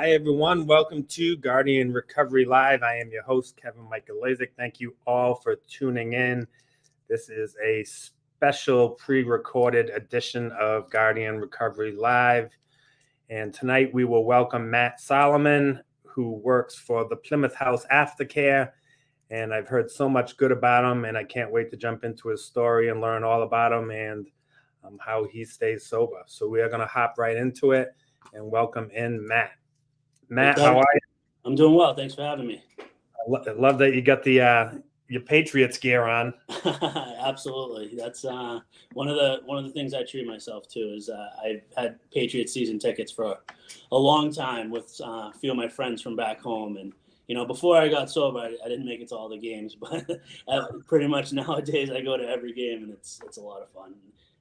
Hi, everyone. Welcome to Guardian Recovery Live. I am your host, Kevin Michael Lazik. Thank you all for tuning in. This is a special pre-recorded edition of Guardian Recovery Live. And tonight we will welcome Matt Solomon, who works for the Plymouth House aftercare. And I've heard so much good about him, and I can't wait to jump into his story and learn all about him and how he stays sober. So we are going to hop right into it and welcome in Matt. Matt, how are you? I'm doing well. Thanks for having me. I love that you got the your Patriots gear on. Absolutely. That's one of the things I treat myself to is I've had Patriots season tickets for a long time with a few of my friends from back home. And, before I got sober, I didn't make it to all the games, but pretty much nowadays I go to every game and it's a lot of fun.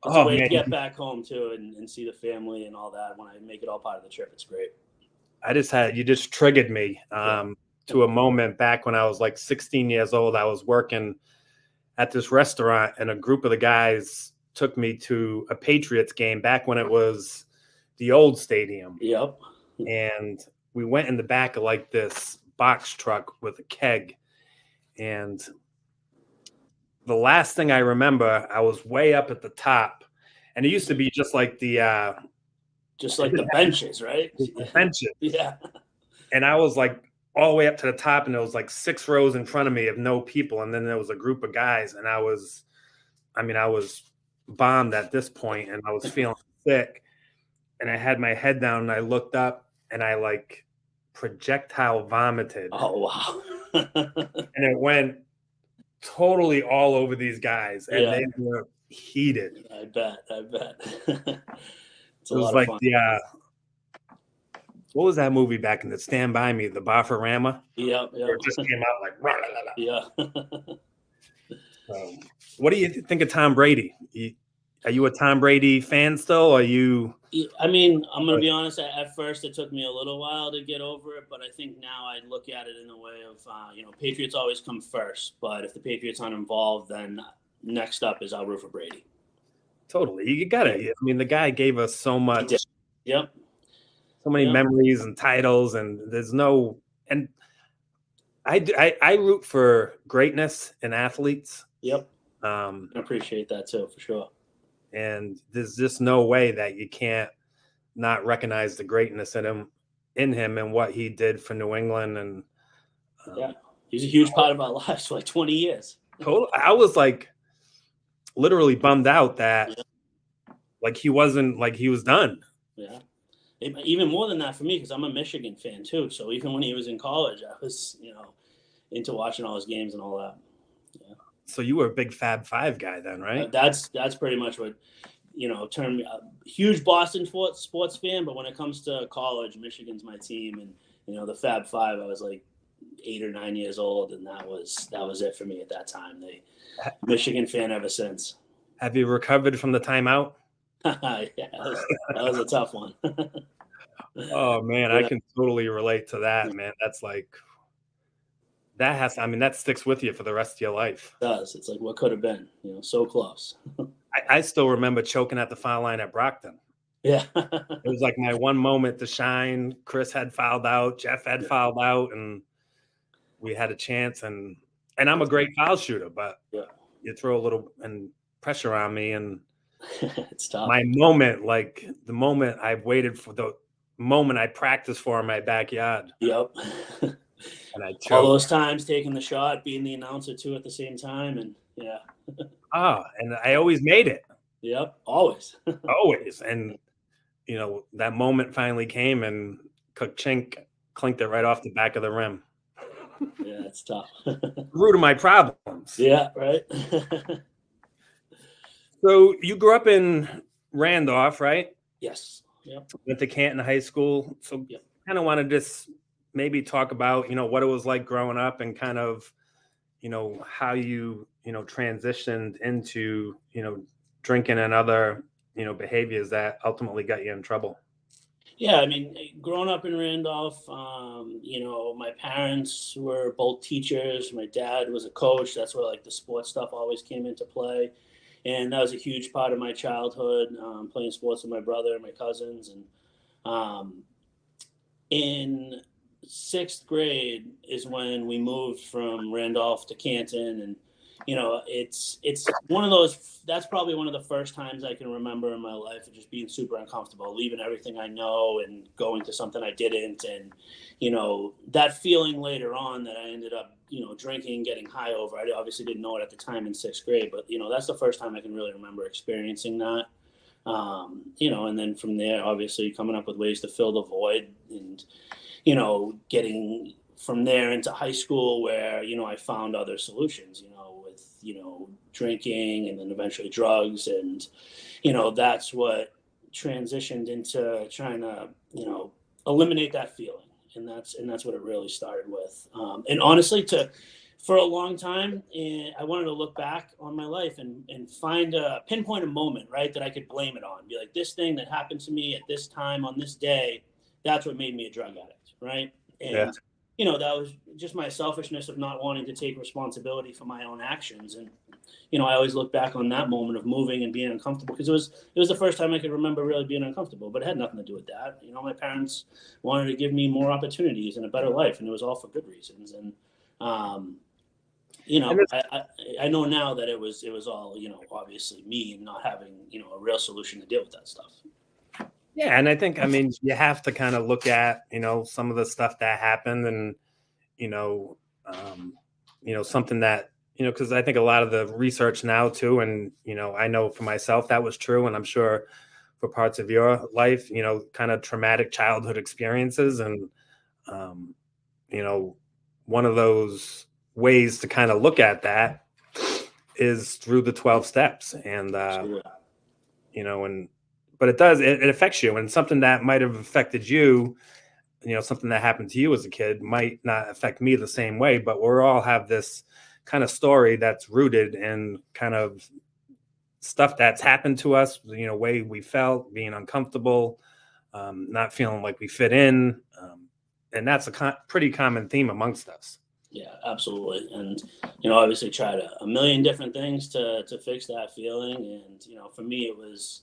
It's a way to get back home too and see the family and all that. When I make it all part of the trip, it's great. You just triggered me to a moment back when I was like 16 years old. I was working at this restaurant and a group of the guys took me to a Patriots game back when it was the old stadium. Yep. And we went in the back of like this box truck with a keg. And the last thing I remember, I was way up at the top. And it used to be just like the benches, right? The benches. Yeah. And I was like all the way up to the top, and there was like 6 rows in front of me of no people. And then there was a group of guys, and I was bombed at this point, and I was feeling sick. And I had my head down, and I looked up, and I like projectile vomited. Oh, wow. And it went totally all over these guys, and they were heated. I bet. It was like what was that movie back in the Stand By Me, the Barfarama? Yeah. It just came out like, rah, rah, rah. Yeah. What do you think of Tom Brady? Are you a Tom Brady fan still? Are you? I mean, I'm going to be honest. At first, it took me a little while to get over it, but I think now I look at it in a way of, Patriots always come first. But if the Patriots aren't involved, then next up is I'll root for Brady. Totally, you got it. I mean, the guy gave us so much. Yep. So many memories and titles, and there's no. And I root for greatness in athletes. Yep. I appreciate that too, for sure. And there's just no way that you can't not recognize the greatness in him and what he did for New England. And he's a huge part of our lives for like 20 years. I was like literally bummed out that like he wasn't like he was done. Yeah. Even more than that for me, because I'm a Michigan fan too. So even when he was in college, I was, into watching all his games and all that. Yeah. So you were a big Fab Five guy then, right? That's pretty much what, turned me a huge Boston sports fan. But when it comes to college, Michigan's my team. And, the Fab Five, I was like 8 or 9 years old. And that was it for me at that time. Michigan fan ever since. Have you recovered from the timeout? Yeah, that was a tough one. Oh man, I can totally relate to that, man. That's like that sticks with you for the rest of your life. It does. It's like what could have been, so close. I still remember choking at the foul line at Brockton. Yeah. It was like my one moment to shine. Chris had fouled out, Jeff had fouled out, and we had a chance. And I'm a great foul shooter, but you throw a little pressure on me, and it's tough. My moment, like the moment I've waited for, the moment I practiced for in my backyard. Yep. And I choked. All those times taking the shot, being the announcer too at the same time, and and I always made it. Yep, always. Always. And that moment finally came, and Chink clinked it right off the back of the rim. Yeah, it's tough. Root of my problems. Yeah, right. So you grew up in Randolph, right? Yes. Yep. Went to Canton High School. So kind of want to just maybe talk about, what it was like growing up and kind of, how you, transitioned into, drinking and other, behaviors that ultimately got you in trouble. Yeah, I mean, growing up in Randolph, my parents were both teachers. My dad was a coach. That's where like the sports stuff always came into play. And that was a huge part of my childhood, playing sports with my brother and my cousins. And in sixth grade is when we moved from Randolph to Canton, and it's one of those. That's probably one of the first times I can remember in my life of just being super uncomfortable, leaving everything I know and going to something I didn't, and that feeling later on that I ended up drinking, getting high over. I obviously didn't know it at the time in sixth grade, but that's the first time I can really remember experiencing that. And then from there, obviously coming up with ways to fill the void, and getting from there into high school where I found other solutions, with drinking and then eventually drugs, and that's what transitioned into trying to eliminate that feeling, and that's what it really started with. And honestly, for a long time, and I wanted to look back on my life and find pinpoint a moment, right, that I could blame it on. Be like, this thing that happened to me at this time on this day, that's what made me a drug addict, right? Yeah. And that was just my selfishness of not wanting to take responsibility for my own actions. And I always look back on that moment of moving and being uncomfortable, because it was the first time I could remember really being uncomfortable, but it had nothing to do with that. My parents wanted to give me more opportunities and a better life, and it was all for good reasons. And I know now that it was all, obviously me not having, a real solution to deal with that stuff. Yeah. And I think, I mean, you have to kind of look at, some of the stuff that happened, and, something that, because I think a lot of the research now too, and, I know for myself that was true. And I'm sure for parts of your life, kind of traumatic childhood experiences. And, one of those ways to kind of look at that is through the 12 steps. And, Sure. but it affects you, and something that might have affected you, something that happened to you as a kid might not affect me the same way, but we all have this kind of story that's rooted in kind of stuff that's happened to us, way we felt, being uncomfortable, not feeling like we fit in. And that's a pretty common theme amongst us. Yeah, absolutely. And, obviously tried a million different things to fix that feeling. And, for me, it was,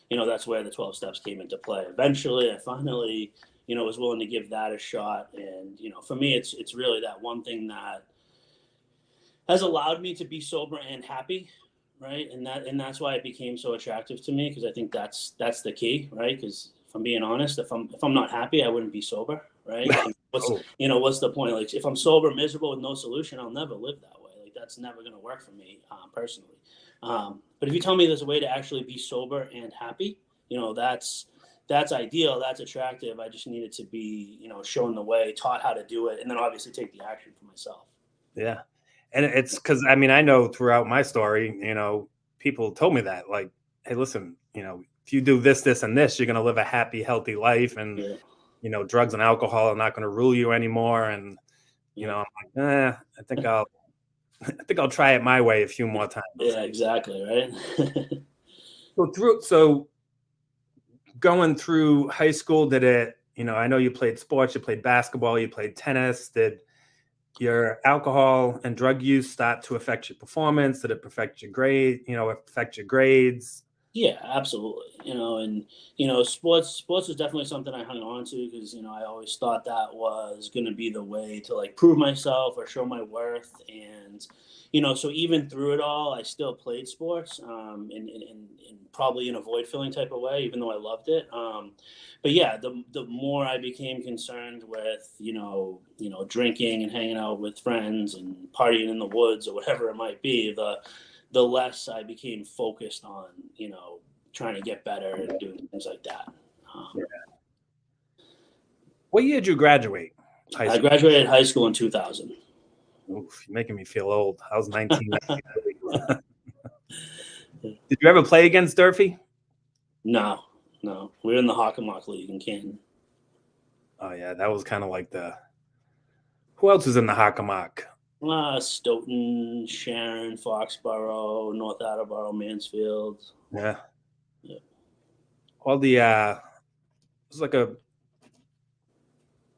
that's where the 12 steps came into play. Eventually, I finally, was willing to give that a shot. And, for me, it's really that one thing that has allowed me to be sober and happy. Right. And that's why it became so attractive to me, because I think that's the key. Right. Because if I'm being honest, if I'm not happy, I wouldn't be sober. Right. What's the point? Like, if I'm sober, miserable with no solution, I'll never live that way. Like, that's never going to work for me personally. But if you tell me there's a way to actually be sober and happy, that's ideal. That's attractive. I just needed to be, shown the way, taught how to do it, and then obviously take the action for myself. Yeah. And it's because, I mean, I know throughout my story, people told me that, like, hey, listen, if you do this, this, and this, you're going to live a happy, healthy life. And, Yeah. Drugs and alcohol are not going to rule you anymore. And, I'm like, I think I'll try it my way a few more times. Yeah, exactly. Right. So going through high school, did it, I know you played sports, you played basketball, you played tennis. Did your alcohol and drug use start to affect your performance? Did it affect your grades? Yeah, absolutely. And sports was definitely something I hung on to, because I always thought that was going to be the way to, like, prove myself or show my worth. And so even through it all, I still played sports, in probably in a void filling type of way, even though I loved it. But yeah, the more I became concerned with drinking and hanging out with friends and partying in the woods or whatever it might be, the less I became focused on, trying to get better and doing things like that. What year did you graduate high school? I graduated high school in 2000. Oof, you're making me feel old. I was 19. Did you ever play against Durfee? No. We were in the Hockomock League in Canton. Oh, yeah. That was kind of like who else was in the Hockomock? Stoughton, Sharon, Foxborough, North Attleboro, Mansfield. Yeah. All it was like a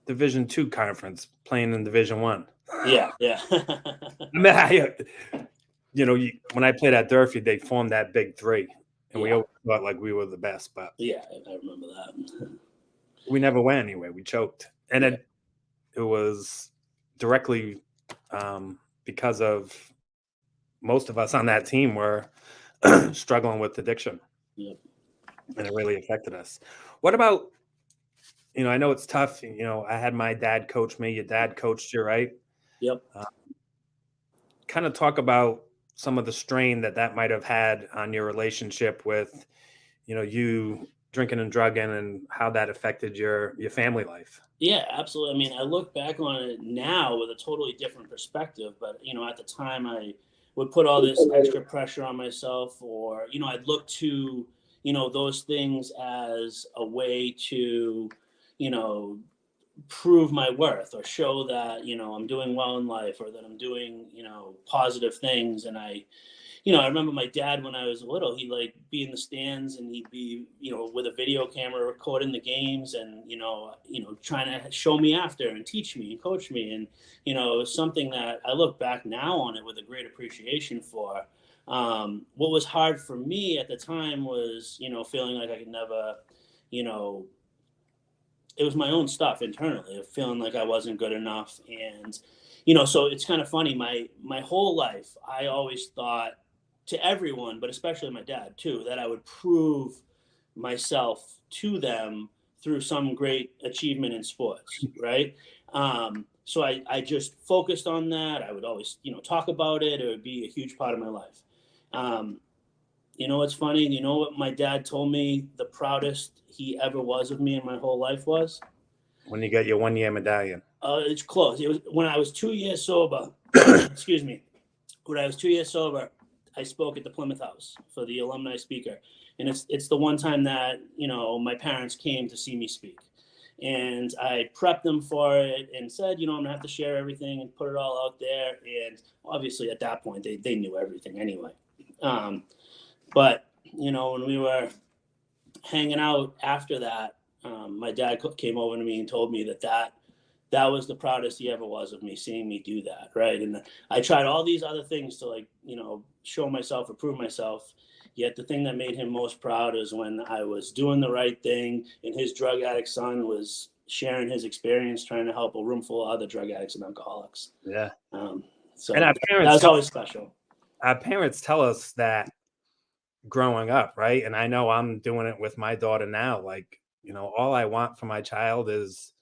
Division II conference playing in Division I. Yeah. I mean, when I played at Durfee, they formed that big three, and we always thought like we were the best. But yeah, I remember that. We never went anywhere. We choked. And Yeah. it was directly because of most of us on that team were struggling with addiction, Yep. and it really affected us. What about, I know it's tough. I had my dad coach me. Your dad coached you, right? Yep. Uh, kind of talk about some of the strain that might have had on your relationship with, you drinking and drugging, and how that affected your family life. Yeah, absolutely. I mean, I look back on it now with a totally different perspective, but at the time I would put all this extra pressure on myself, or I'd look to those things as a way to you know prove my worth, or show that I'm doing well in life, or that I'm doing positive things. And I remember my dad when I was little, he'd like be in the stands, and he'd be, with a video camera recording the games, and, trying to show me after and teach me and coach me. And, it was something that I look back now on it with a great appreciation for. What was hard for me at the time was, feeling like I could never, you know, it was my own stuff internally of feeling like I wasn't good enough. And, so it's kind of funny. My whole life, I always thought, to everyone, but especially my dad too, that I would prove myself to them through some great achievement in sports, right? So I just focused on that. I would always, talk about it. It would be a huge part of my life. Um, what's funny? You know what my dad told me the proudest he ever was of me in my whole life was? When you get your 1 year medallion. It's close. It was when I was 2 years sober. Excuse me. When I was 2 years sober, I spoke at the Plymouth House for the alumni speaker, and it's the one time that my parents came to see me speak, and I prepped them for it and said, I'm gonna have to share everything and put it all out there. And obviously, at that point, they knew everything anyway. But when we were hanging out after that, my dad came over to me and told me that was the proudest he ever was of me, seeing me do that, right? And I tried all these other things to, like, show myself or prove myself. Yet the thing that made him most proud is when I was doing the right thing, and his drug addict son was sharing his experience trying to help a room full of other drug addicts and alcoholics. Yeah. So And that was always special. our parents tell us that growing up, right? And I know I'm doing it with my daughter now. Like, all I want for my child is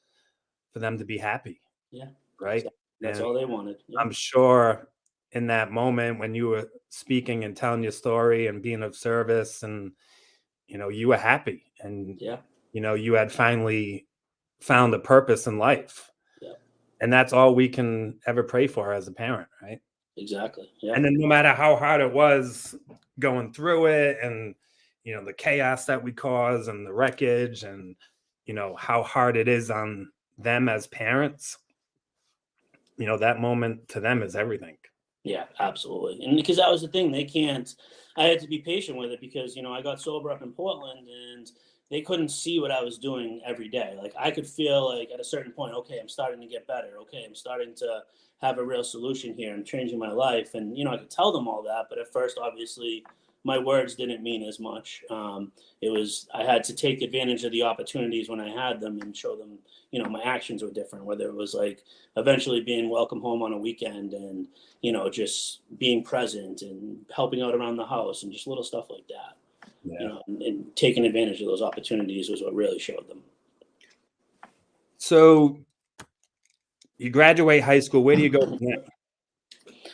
for them to be happy, Yeah, right? that's And all they wanted. Yeah. I'm sure in that moment when you were speaking and telling your story and being of service, and you were happy, and Yeah. you had finally found a purpose in life. Yeah. And that's all we can ever pray for as a parent, right? Exactly. Yeah. And then no matter how hard it was going through it, and the chaos that we cause, and the wreckage, and how hard it is on them as parents, that moment to them is everything. Yeah, absolutely. And because that was the thing, I had to be patient with it, because, I got sober up in Portland, and they couldn't see what I was doing every day. Like, I could feel like at a certain point, okay, I'm starting to get better. Okay, I'm starting to have a real solution here. I'm changing my life. And, I could tell them all that. But at first, obviously, my words didn't mean as much. I had to take advantage of the opportunities when I had them, and show them, my actions were different, whether it was like eventually being welcome home on a weekend, and just being present and helping out around the house, and just little stuff like that. Yeah. And taking advantage of those opportunities was what really showed them. So you graduate high school. Where do you go from there?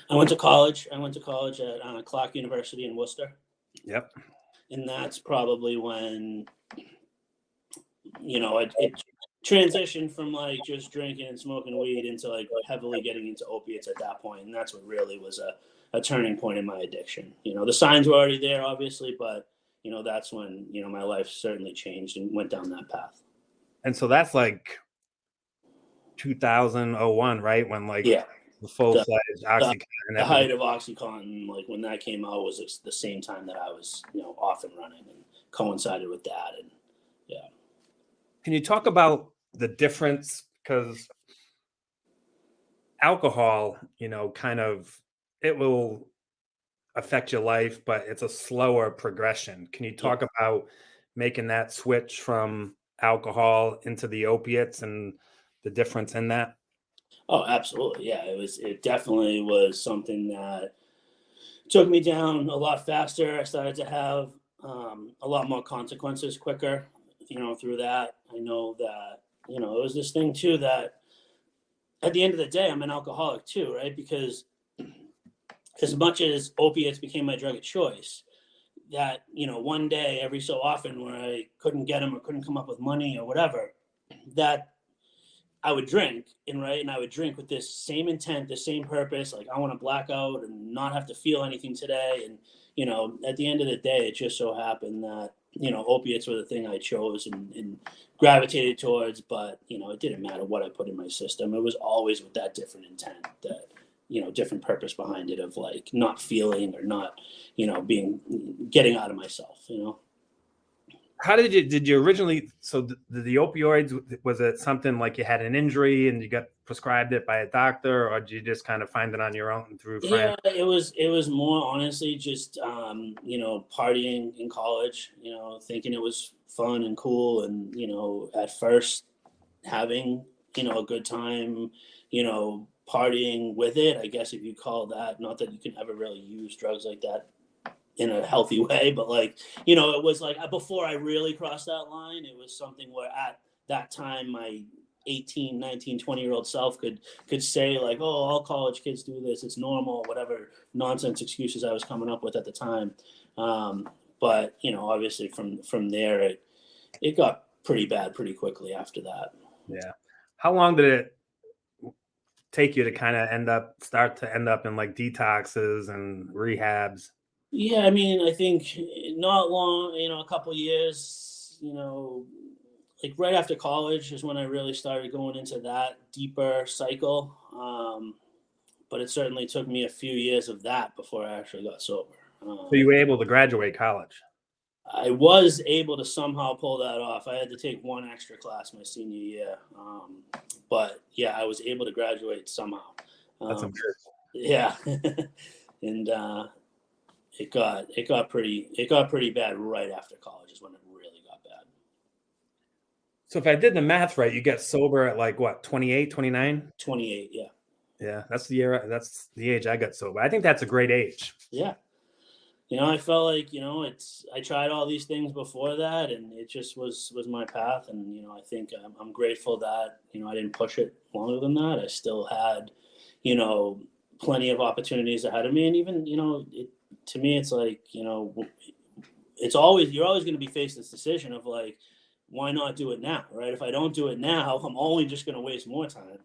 I went to college. At Clark University in Worcester. Yep. And that's probably when, it transitioned from like just drinking and smoking weed into like heavily getting into opiates at that point. And that's what really was a turning point in my addiction. The signs were already there, obviously, but, that's when, my life certainly changed and went down that path. And so that's like 2001, right? When like Yeah. the full-fledged Oxycontin. The height of OxyContin, like when that came out, was the same time that I was, off and running, and coincided with that. And yeah. Can you talk about the difference? Because alcohol, kind of, it will affect your life, but it's a slower progression. Can you talk about making that switch from alcohol into the opiates, and the difference in that? Oh, absolutely. Yeah, it definitely was something that took me down a lot faster. I started to have a lot more consequences quicker, through that. I know that, it was this thing too that at the end of the day, I'm an alcoholic too, right? Because as much as opiates became my drug of choice, that, one day every so often where I couldn't get them or couldn't come up with money or whatever, that I would drink and I would drink with this same intent, the same purpose. Like I want to black out and not have to feel anything today. And, at the end of the day, it just so happened that, opiates were the thing I chose and gravitated towards, but, it didn't matter what I put in my system. It was always with that different intent, that, different purpose behind it of like not feeling or not, getting out of myself. How did you originally, so the opioids, was it something like you had an injury and you got prescribed it by a doctor, or did you just kind of find it on your own through friends? Yeah, it was more honestly just partying in college, thinking it was fun and cool and at first having a good time, partying with it, I guess if you call that, not that you can ever really use drugs like that in a healthy way, but like, it was like before I really crossed that line, it was something where at that time my 18, 19, 20-year-old self could say like, oh, all college kids do this, it's normal, whatever nonsense excuses I was coming up with at the time. But obviously from there it got pretty bad pretty quickly after that. Yeah. How long did it take you to kind of start to end up in like detoxes and rehabs? Yeah, I mean, I think not long, a couple years, like right after college is when I really started going into that deeper cycle. But it certainly took me a few years of that before I actually got sober. So you were able to graduate college? I was able to somehow pull that off. I had to take one extra class my senior year. But yeah, I was able to graduate somehow. That's Um, impressive. yeah. And it got pretty bad right after college is when it really got bad. So if I did the math right, you get sober at like what, 28, 29? 28, yeah. Yeah, that's the age I got sober. I think that's a great age. Yeah. I felt like, I tried all these things before that and it just was my path. And, I think I'm grateful that, I didn't push it longer than that. I still had, plenty of opportunities ahead of me. And even, to me, it's like, you're always going to be faced this decision of like, why not do it now? Right. If I don't do it now, I'm only just going to waste more time.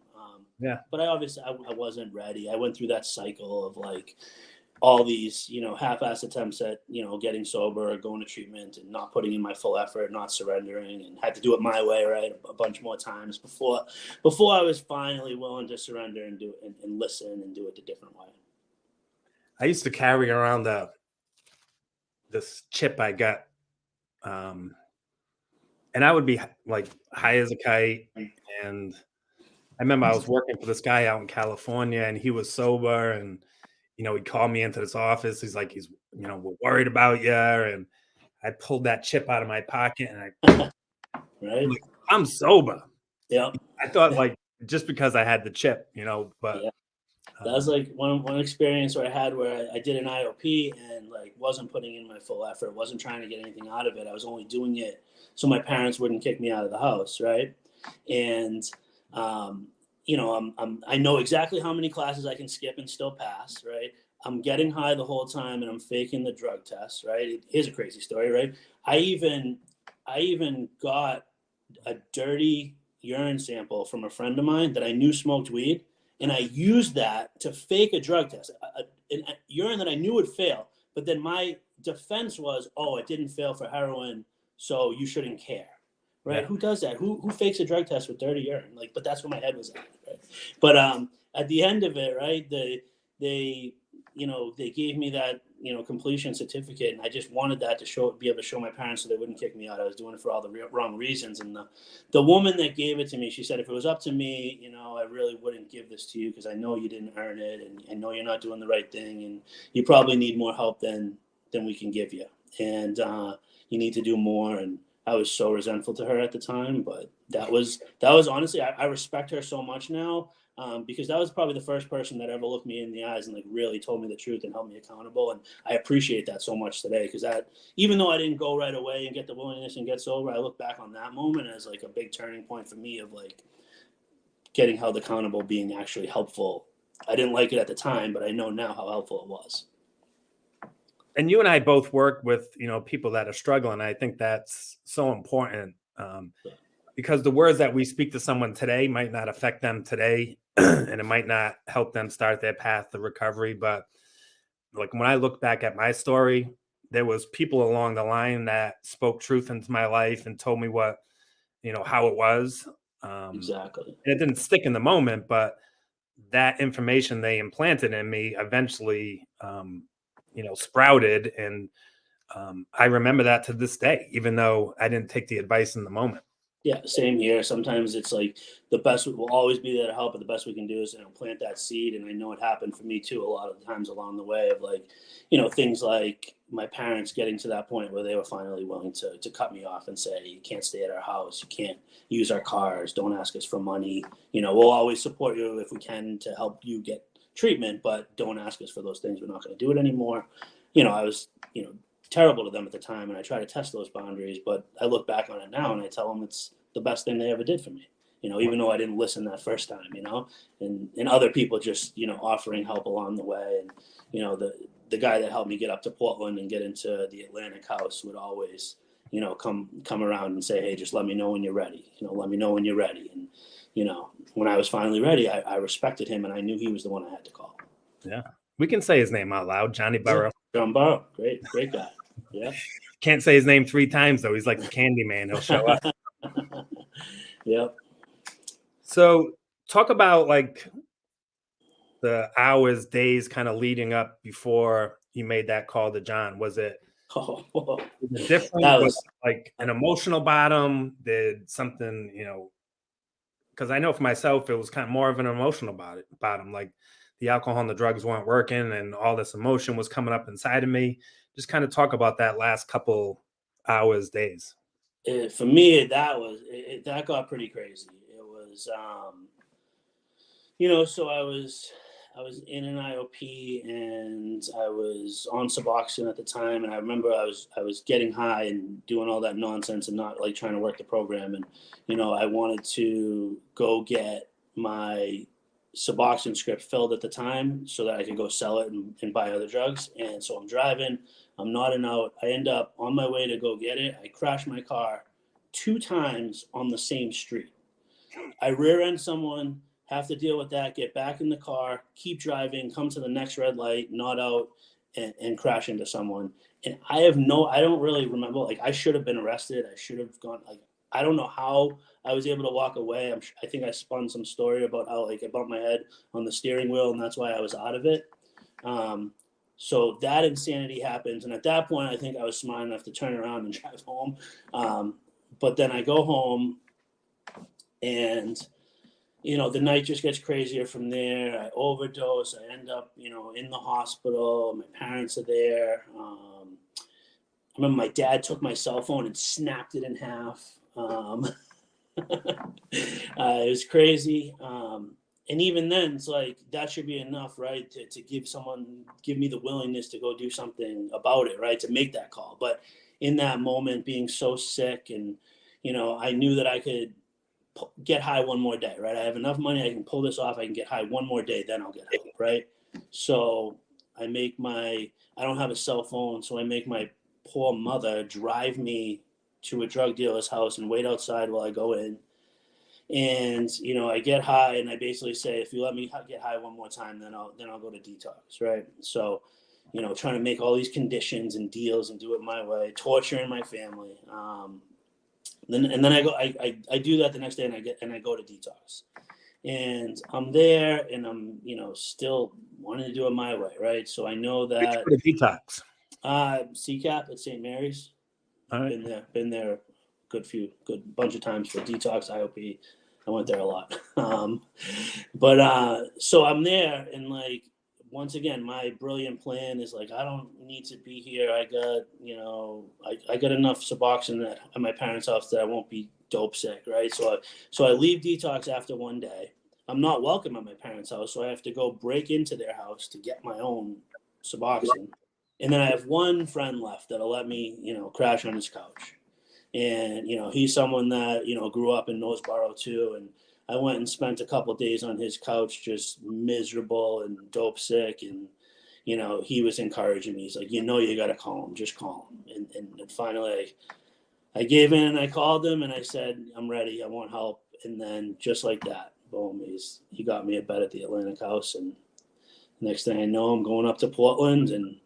Yeah. But I wasn't ready. I went through that cycle of like, all these, half-assed attempts at, getting sober, going to treatment and not putting in my full effort, not surrendering, and had to do it my way, right, a bunch more times before I was finally willing to surrender and do it and listen and do it the different way. I used to carry around this chip I got, and I would be like high as a kite. And I remember I was working for this guy out in California, and he was sober, and he'd call me into this office. He's like, we're worried about you. And I pulled that chip out of my pocket and Right. I'm sober. Yeah. I thought like just because I had the chip, but Yeah. That was like one experience where I had where I did an IOP and like wasn't putting in my full effort, wasn't trying to get anything out of it. I was only doing it so my parents wouldn't kick me out of the house, right? And I know exactly how many classes I can skip and still pass, right? I'm getting high the whole time and I'm faking the drug test, right? Here's a crazy story, right? I even got a dirty urine sample from a friend of mine that I knew smoked weed, and I used that to fake a drug test, a urine that I knew would fail. But then my defense was, oh, it didn't fail for heroin, so you shouldn't care. Right? yeah. Who does that? Who fakes a drug test with dirty urine? Like, but that's where my head was at. Right? But at the end of it, right, they gave me that completion certificate, and I just wanted that to be able to show my parents so they wouldn't kick me out. I was doing it for all the wrong reasons. And the woman that gave it to me, she said, if it was up to me, I really wouldn't give this to you because I know you didn't earn it, and I know you're not doing the right thing, and you probably need more help than we can give you, and you need to do more. And I was so resentful to her at the time, but that was honestly, I respect her so much now, because that was probably the first person that ever looked me in the eyes and like really told me the truth and held me accountable. And I appreciate that so much today, because that, even though I didn't go right away and get the willingness and get sober, I look back on that moment as like a big turning point for me of like getting held accountable, being actually helpful. I didn't like it at the time, but I know now how helpful it was. And you and I both work with, people that are struggling. I think that's so important, because the words that we speak to someone today might not affect them today, and it might not help them start their path to recovery. But like when I look back at my story, there was people along the line that spoke truth into my life and told me how it was. Exactly. And it didn't stick in the moment, but that information they implanted in me eventually, sprouted. And I remember that to this day, even though I didn't take the advice in the moment. Yeah, same here. Sometimes it's like the best will always be there to help, but the best we can do is plant that seed. And I know it happened for me too a lot of the times along the way of like, things like my parents getting to that point where they were finally willing to cut me off and say, you can't stay at our house, you can't use our cars, don't ask us for money. We'll always support you if we can to help you get treatment, but don't ask us for those things. We're not going to do it anymore. I was, terrible to them at the time, and I try to test those boundaries, but I look back on it now and I tell them it's the best thing they ever did for me, even though I didn't listen that first time, and other people just, offering help along the way. And, the guy that helped me get up to Portland and get into the Atlantic house would always, come around and say, hey, just let me know when you're ready, let me know when you're ready. And, when I was finally ready, I respected him, and I knew he was the one I had to call. Yeah. We can say his name out loud, Johnny Burrow. Yeah, John Burrow, great guy. Yeah. Can't say his name 3 times though. He's like the candy man. He'll show up. Yep. So talk about like the hours, days kind of leading up before you made that call to John. Was it different? Was it like an emotional bottom? Did something, because I know for myself, it was kind of more of an emotional bottom. Like the alcohol and the drugs weren't working and all this emotion was coming up inside of me. Just kind of talk about that last couple hours, days. For me, that got pretty crazy. It was, so I was in an IOP and I was on Suboxone at the time, and I remember I was getting high and doing all that nonsense and not like trying to work the program. And I wanted to go get my Suboxone script filled at the time so that I could go sell it and buy other drugs. And so I'm driving, I'm nodding out. I end up on my way to go get it. I crash my car 2 times on the same street. I rear end someone, have to deal with that, get back in the car, keep driving, come to the next red light, nod out, and crash into someone. And I don't really remember, like I should have been arrested. I should have gone, like, I don't know how I was able to walk away. I think I spun some story about how like I bumped my head on the steering wheel and that's why I was out of it. So that insanity happens. And at that point, I think I was smart enough to turn around and drive home. But then I go home and, the night just gets crazier from there. I overdose. I end up, in the hospital. My parents are there. I remember my dad took my cell phone and snapped it in half. It was crazy. And even then, it's like, that should be enough, right? To give me the willingness to go do something about it, right? To make that call. But in that moment, being so sick and, I knew that I could get high one more day, right? I have enough money. I can pull this off. I can get high one more day, then I'll get help, right? So I don't have a cell phone. So I make my poor mother drive me to a drug dealer's house and wait outside while I go in. And, I get high and I basically say, if you let me get high one more time, then I'll go to detox. Right. So, trying to make all these conditions and deals and do it my way, torturing my family. Then I do that the next day and I go to detox, and I'm there and I'm, still wanting to do it my way. Right. So I know that detox, CCAP at St. Mary's. All right. Been there good bunch of times for detox, IOP. I went there a lot. So I'm there and like once again, my brilliant plan is like, I don't need to be here. I got, I got enough Suboxone at my parents' house that I won't be dope sick, right? So I leave detox after one day. I'm not welcome at my parents' house, so I have to go break into their house to get my own Suboxone. And then I have one friend left that'll let me, crash on his couch. And, he's someone that, grew up in Noseborough too. And I went and spent a couple of days on his couch, just miserable and dope sick. And, he was encouraging me. He's like, you got to call him, just call him. And finally I gave in and I called him and I said, I'm ready. I want help. And then just like that, boom, he got me a bed at the Atlantic House. And next thing I know, I'm going up to Portland. And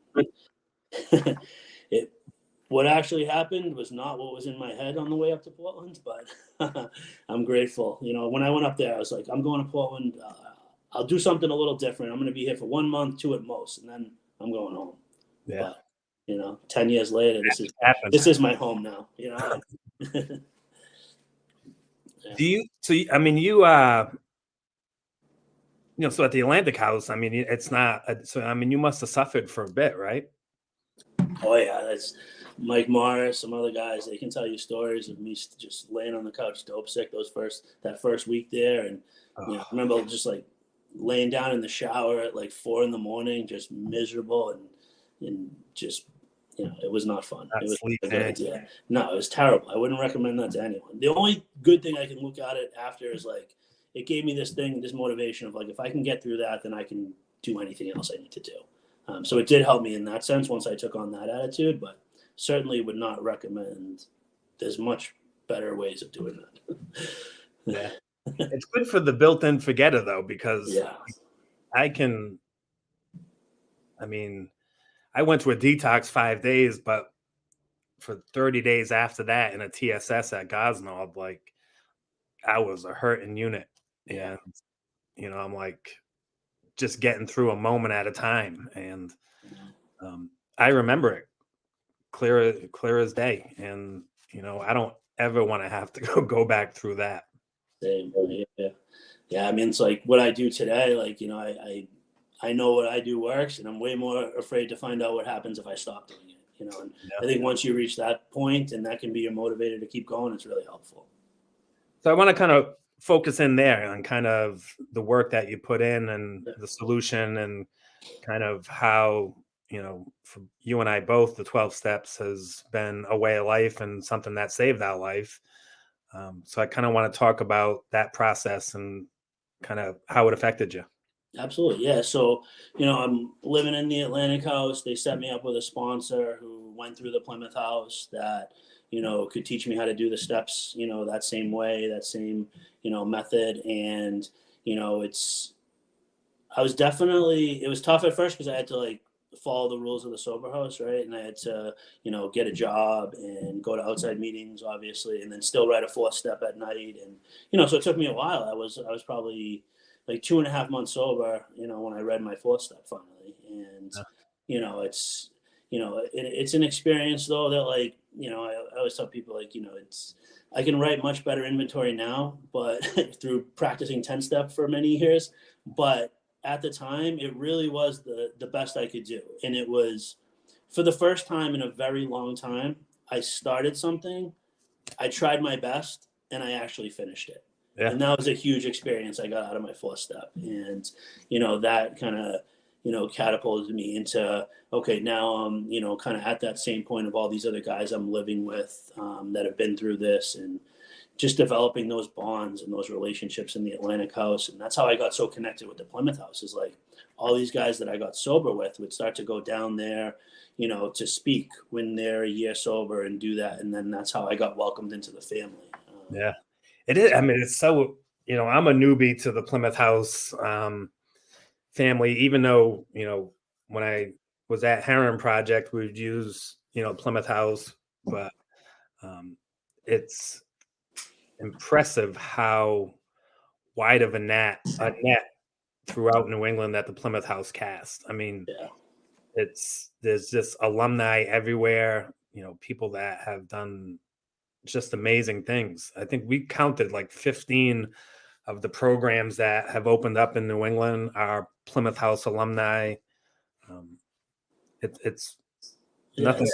what actually happened was not what was in my head on the way up to Portland, but I'm grateful. When I went up there, I was like, I'm going to Portland. I'll do something a little different. I'm going to be here for 1 month, 2 at most, and then I'm going home. Yeah. But 10 years later, this is my home now. Yeah. So at the Atlantic House, it's not. You must have suffered for a bit, right? Oh yeah, that's Mike Morris, some other guys. They can tell you stories of me just laying on the couch, dope sick. That first week there, and I remember just like laying down in the shower at like 4 a.m, just miserable and just it was not fun. It was a good idea. No, it was terrible. I wouldn't recommend that to anyone. The only good thing I can look at it after is like it gave me this motivation of like if I can get through that, then I can do anything else I need to do. So it did help me in that sense once I took on that attitude, but certainly would not recommend. There's much better ways of doing that. Yeah. It's good for the built-in forgetter though, because I went to a detox 5 days, but for 30 days after that in a TSS at Gosnold, like I was a hurting unit. Yeah. And, I'm like just getting through a moment at a time. And I remember it clear as day. And, I don't ever want to have to go back through that. Same. Yeah. It's like what I do today, like, I know what I do works, and I'm way more afraid to find out what happens if I stop doing it, and I think once you reach that point and that can be your motivator to keep going, it's really helpful. So I want to kind of focus in there on kind of the work that you put in and the solution and kind of how, for you and I both, the 12 steps has been a way of life and something that saved our life. So I kind of want to talk about that process and kind of how it affected you. Absolutely. Yeah. So, I'm living in the Atlantic House. They set me up with a sponsor who went through the Plymouth House that, could teach me how to do the steps, that same way, that same, method. And, it was tough at first because I had to like follow the rules of the sober house. Right. And I had to, get a job and go to outside meetings, obviously, and then still write a 4th step at night. And, so it took me a while. I was probably like 2.5 months sober, when I read my 4th step finally. And, it's an experience though that like, I always tell people like, I can write much better inventory now, but through practicing 10 step for many years, but at the time it really was the best I could do. And it was for the first time in a very long time, I started something, I tried my best, and I actually finished it. Yeah. And that was a huge experience I got out of my 4th step. And, that kind of, catapulted me into, okay, now I'm, kind of at that same point of all these other guys I'm living with that have been through this, and just developing those bonds and those relationships in the Atlantic House. And that's how I got so connected with the Plymouth House, is like all these guys that I got sober with would start to go down there, to speak when they're a year sober and do that. And then that's how I got welcomed into the family. Yeah. It is. It's so, I'm a newbie to the Plymouth House family, even though, when I was at Heron Project, we would use, Plymouth House, but it's impressive how wide of a net throughout New England that the Plymouth House cast. There's just alumni everywhere, people that have done just amazing things. I think we counted like 15 of the programs that have opened up in New England are Plymouth House alumni. It's Yeah, nothing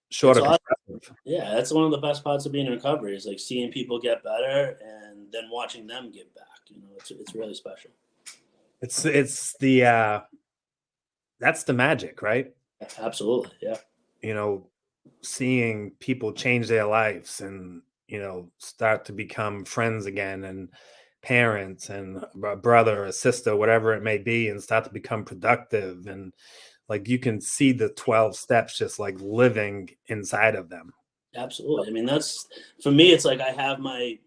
short it's of awesome. impressive. Yeah, that's one of the best parts of being in recovery is like seeing people get better and then watching them give back. It's really special. It's the that's the magic, right? Absolutely, yeah. You know, seeing people change their lives and, start to become friends again and parents and a brother or sister, whatever it may be, and start to become productive. And like you can see the 12 steps just like living inside of them. Absolutely. I mean, that's for me. It's like I have my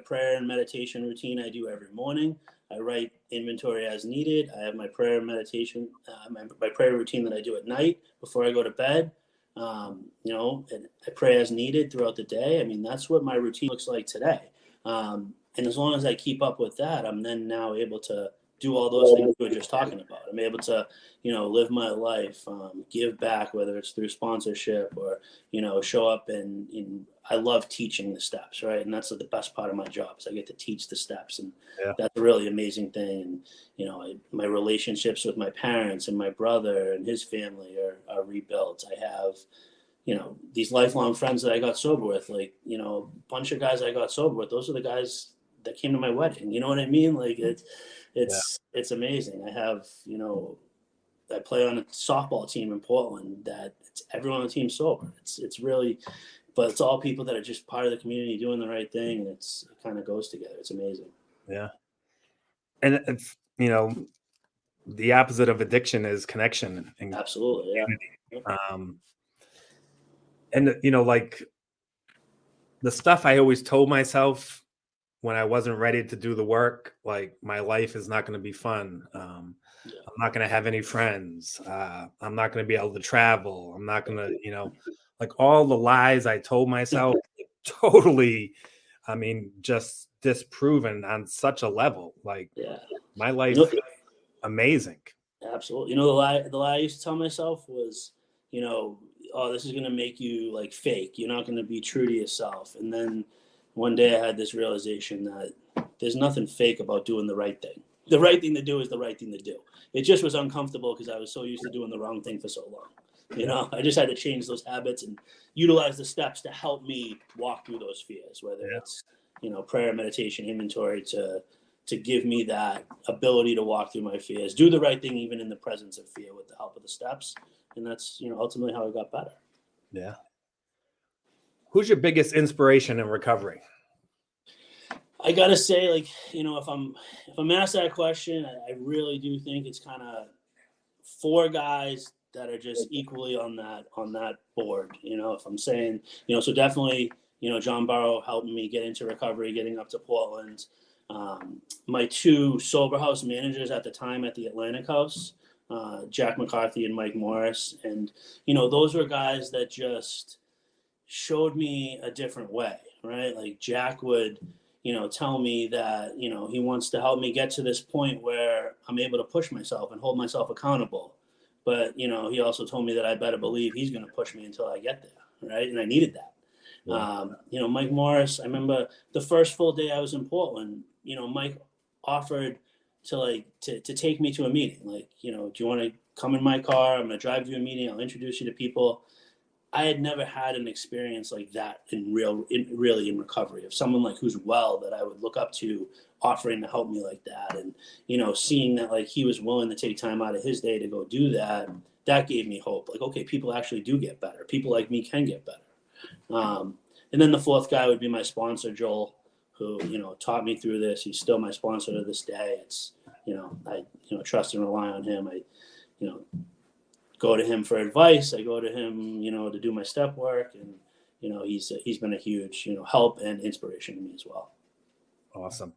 prayer and meditation routine I do every morning. I write inventory as needed. I have my prayer and meditation, my prayer routine that I do at night before I go to bed. And I pray as needed throughout the day. I mean, that's what my routine looks like today. And as long as I keep up with that, I'm then now able to do all those things we were just talking about. I'm able to, live my life, give back, whether it's through sponsorship or, show up and I love teaching the steps, right? And that's the best part of my job is I get to teach the steps, and Yeah. that's a really amazing thing. And my relationships with my parents and my brother and his family are rebuilt. I have these lifelong friends that I got sober with, like a bunch of guys I got sober with. Those are the guys that came to my wedding. You know what I mean? Like it's amazing. I have I play on a softball team in Portland that it's everyone on the team sober. It's really, but it's all people that are just part of the community doing the right thing, and it kind of goes together. It's amazing. Yeah. And it's, the opposite of addiction is connection and Absolutely, yeah. community. And like the stuff I always told myself when I wasn't ready to do the work, like my life is not going to be fun. Yeah. I'm not going to have any friends. I'm not going to be able to travel. I'm not going to, like all the lies I told myself, totally, I mean, just disproven on such a level. Like Yeah. my life, amazing. Absolutely. The lie I used to tell myself was, oh, this is going to make you like fake. You're not going to be true to yourself. And then one day I had this realization that there's nothing fake about doing the right thing. The right thing to do is the right thing to do. It just was uncomfortable because I was so used to doing the wrong thing for so long. I just had to change those habits and utilize the steps to help me walk through those fears, whether it's, prayer, meditation, inventory to give me that ability to walk through my fears, do the right thing, even in the presence of fear with the help of the steps. And that's, ultimately how I got better. Yeah. Who's your biggest inspiration in recovery? I gotta say, like, if I'm asked that question, I really do think it's kind of four guys that are just equally on that board. If I'm saying, so definitely, John Barrow helped me get into recovery, getting up to Portland. My two sober house managers at the time at the Atlantic House, Jack McCarthy and Mike Morris, and those were guys that just showed me a different way, right? Like Jack would tell me that he wants to help me get to this point where I'm able to push myself and hold myself accountable, but he also told me that I better believe he's going to push me until I get there, right? And I needed that. Mike Morris, I remember the first full day I was in Portland, Mike offered to take me to a meeting. Like, do you want to come in my car? I'm going to drive you to a meeting. I'll introduce you to people. I had never had an experience like that really in recovery of someone like who's well that I would look up to offering to help me like that. And, seeing that like he was willing to take time out of his day to go do that, that gave me hope. Like, okay, people actually do get better. People like me can get better. And then the fourth guy would be my sponsor, Joel, who, taught me through this. He's still my sponsor to this day. It's, I, trust and rely on him. I, go to him for advice. I go to him, to do my step work. And, he's been a huge, help and inspiration to me as well. Awesome.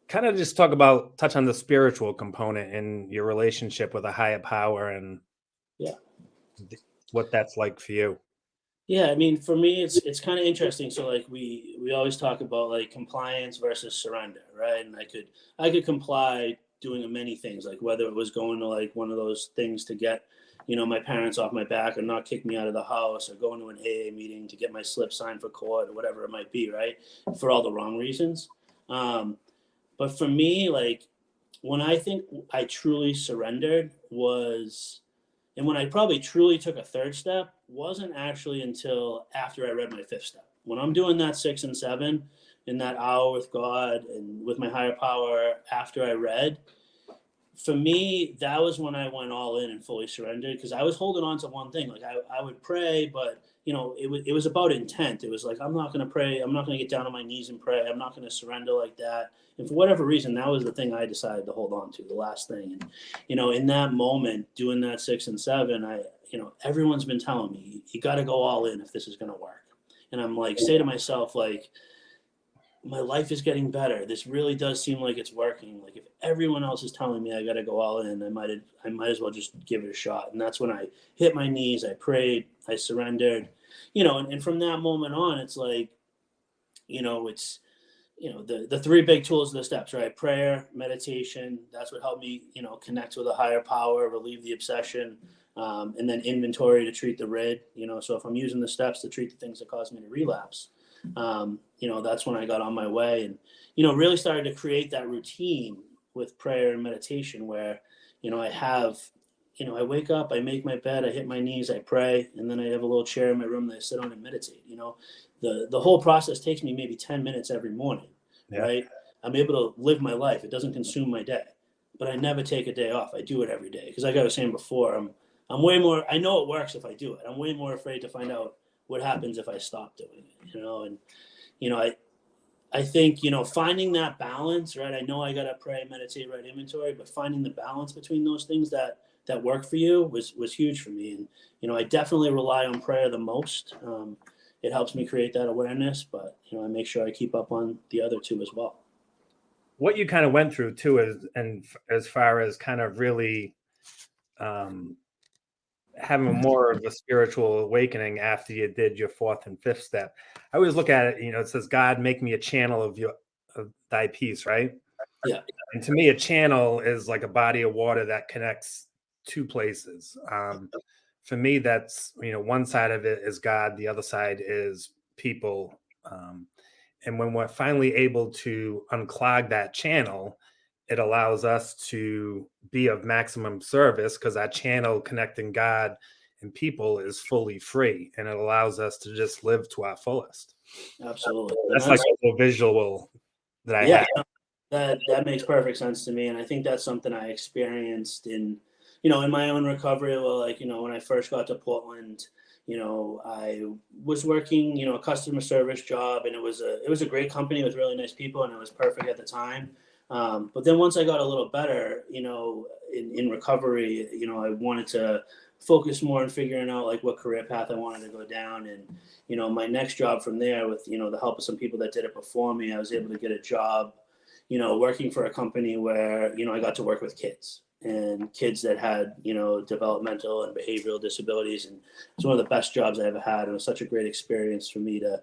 Kind of just touch on the spiritual component in your relationship with a higher power and what that's like for you. Yeah, I mean, for me, it's kind of interesting. So, like, we always talk about like compliance versus surrender, right? And I could comply doing many things, like whether it was going to like one of those things to get, my parents off my back or not kick me out of the house, or going to an AA meeting to get my slip signed for court or whatever it might be, right? For all the wrong reasons. But for me, like when I think I truly surrendered was, and when I probably truly took a third step wasn't actually until after I read my fifth step. When I'm doing that 6 and 7 in that hour with God and with my higher power after I read, for me, that was when I went all in and fully surrendered, because I was holding on to one thing. Like I would pray, but it was about intent. It was like, I'm not going to pray. I'm not going to get down on my knees and pray. I'm not going to surrender like that. And for whatever reason, that was the thing I decided to hold on to, the last thing. And, in that moment, doing that 6 and 7, everyone's been telling me, you got to go all in if this is going to work. And I'm like, say to myself, like, my life is getting better. This really does seem like it's working. Like if everyone else is telling me I got to go all in, I might as well just give it a shot. And that's when I hit my knees. I prayed. I surrendered. And from that moment on, it's like, it's the three big tools of the steps, right? Prayer, meditation. That's what helped me, connect with a higher power, relieve the obsession, and then inventory to treat the rid. So if I'm using the steps to treat the things that cause me to relapse, that's when I got on my way and, really started to create that routine with prayer and meditation where, I have, I wake up, I make my bed, I hit my knees, I pray, and then I have a little chair in my room that I sit on and meditate. The whole process takes me maybe 10 minutes every morning, Yeah. right? I'm able to live my life. It doesn't consume my day, but I never take a day off. I do it every day. Cause like I was saying before, I'm way more, I know it works if I do it. I'm way more afraid to find out what happens if I stop doing it, and, I think, finding that balance, right? I know I got to pray, meditate, write inventory, but finding the balance between those things that work for you was huge for me. And, I definitely rely on prayer the most. It helps me create that awareness, but, I make sure I keep up on the other two as well. What you kind of went through too is, and as far as kind of really having more of a spiritual awakening after you did your fourth and fifth step. I always look at it, it says, God, make me a channel of thy peace, right? Yeah. And to me, a channel is like a body of water that connects two places. For me, that's, one side of it is God, the other side is people. And when we're finally able to unclog that channel, it allows us to be of maximum service because our channel connecting God and people is fully free, and it allows us to just live to our fullest. Absolutely. That's like a visual that I yeah, have. that makes perfect sense to me. And I think that's something I experienced in my own recovery. Well, like, when I first got to Portland, I was working, a customer service job, and it was a great company with really nice people, and it was perfect at the time. But then once I got a little better, in recovery, I wanted to focus more on figuring out like what career path I wanted to go down. And, my next job from there with, the help of some people that did it before me, I was able to get a job, working for a company where, I got to work with kids and kids that had, developmental and behavioral disabilities. And it's one of the best jobs I ever had. It was such a great experience for me to,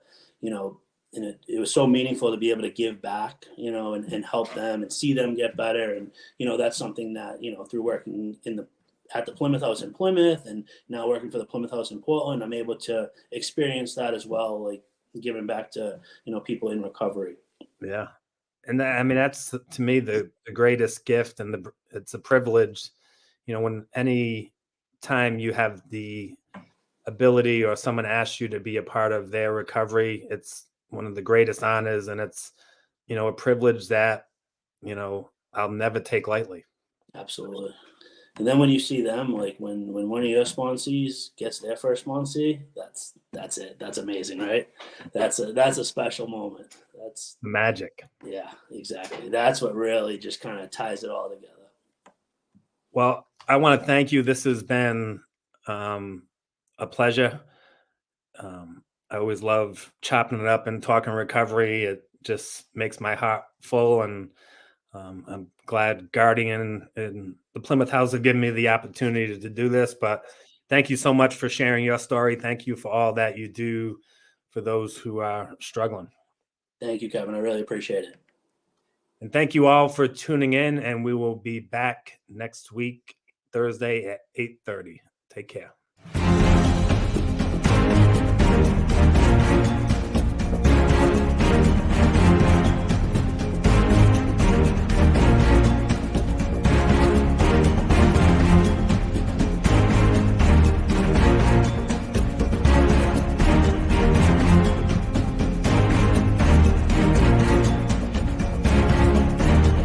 and it was so meaningful to be able to give back, and help them and see them get better. And, that's something that, through working at the Plymouth House in Plymouth and now working for the Plymouth House in Portland, I'm able to experience that as well, like giving back to, people in recovery. Yeah. And that's to me the greatest gift, and it's a privilege, when any time you have the ability or someone asks you to be a part of their recovery, it's one of the greatest honors, and it's, a privilege that, I'll never take lightly. Absolutely. And then when you see them, like when one of your sponsees gets their first sponsee, that's it. That's amazing, right? That's a special moment. That's Magic. Yeah, exactly. That's what really just kind of ties it all together. Well, I want to thank you. This has been a pleasure. I always love chopping it up and talking recovery. It just makes my heart full, and I'm glad Guardian and the Plymouth House have given me the opportunity to do this. But thank you so much for sharing your story. Thank you for all that you do for those who are struggling. Thank you, Kevin. I really appreciate it. And thank you all for tuning in, and we will be back next week, Thursday at 8:30. Take care.